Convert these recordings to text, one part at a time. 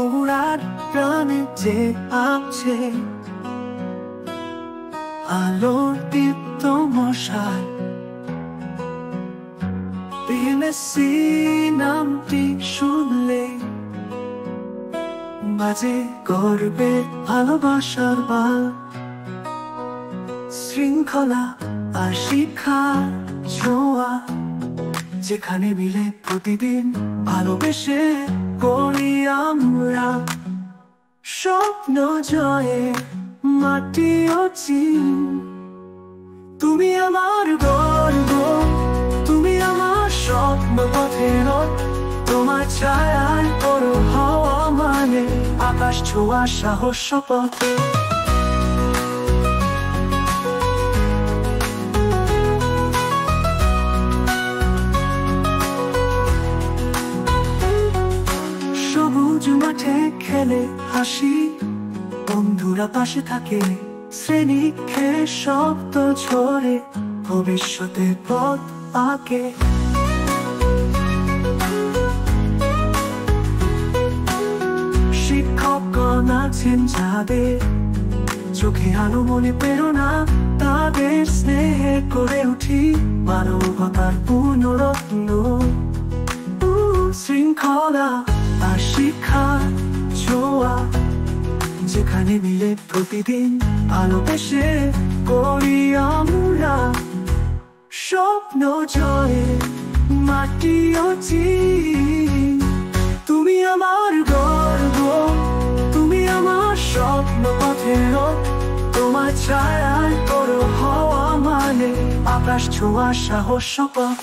ওরার প্রাণে যে আছে আলোর দীপ্ত মশাল, প্রেমেসি নামটি শুনলে বাজে গর্বে ভালোবাসার বাল। শৃঙ্খলা আর শিক্ষা ছোঁয়া যেখানে মিলে প্রতিদিন ভালোবেসে করি আমরা স্বপ্ন জয়ে মাটি ও চিন। তুমি আমার গর্ব, তুমি আমার স্বপ্ন পথের, তোমার ছায়ায় বড় হওয়া মানে আকাশ ছোঁয়া সাহস শপথ। সবুজ মাঠে খেলে হাসি, বন্ধুরা পাশে থাকে, শ্রেণীকে শব্দ ঝরে ভবিষ্যতে পথ আঁকে। শিক্ষকগণ আছেন যাদের চোখে আলো মনে প্রেরণা, তাদের স্নেহে করে উঠি মানবতার পুনরত্ন। শৃঙ্খলা আর শিক্ষা ছোঁয়া যেখানে মিলে প্রতিদিন ভালোবেসে করি আমরা স্বপ্ন জয়ে মাটি ও চিন। তুমি আমার গর্ব, তুমি আমার স্বপ্ন পথের, তোমার ছায়ায় বড় হওয়া মানে আকাশ ছোঁয়া সাহস শপথ।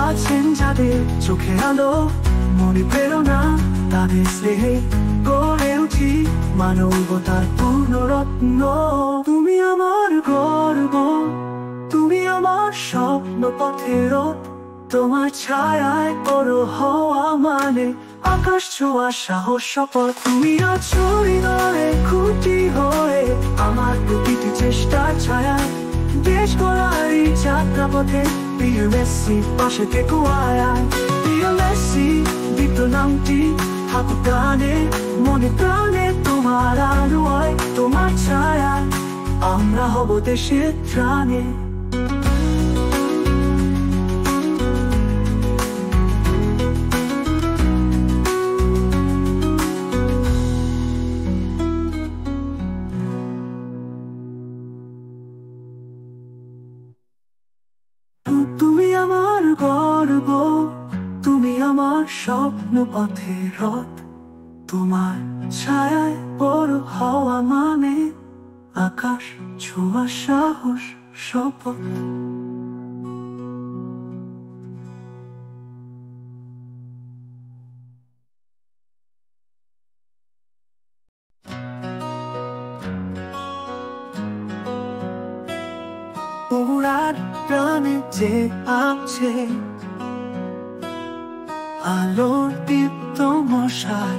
আছেন যাদের চোখে আলো মনে প্রেরণা, তাদের স্নেহে গড়ে উঠি মানবতার পুনরত্ন। তুমি আমার গর্ব, তুমি আমার স্বপ্ন পথের, তোমার ছায়ায় বড় হওয়া মানে আকাশ ছোঁয়া সাহস শপথ। তুমি আছো হৃদয়ে খুঁটি হয়ে আমার প্রতিটি চেষ্টার ছায়ায় দেশ গড়ার যাত্রা পথে। প্রিয় মেসি পাশে থেকো আয়, প্রিয় মেসি দীপ্ত নামটি থাকুক গানে মনে প্রাণে, তোমার আলোয় তোমার ছায়ায় আমরা হব দেশের প্রাণে। তুমি আমার গর্ব, তুমি আমার স্বপ্ন পথের রথ, তোমার ছায়ায় বড় হওয়া মানে আকাশ ছোঁয়া সাহস শপথ। ওরার প্রাণে যে আছে আলোর দীপ্ত মশাল।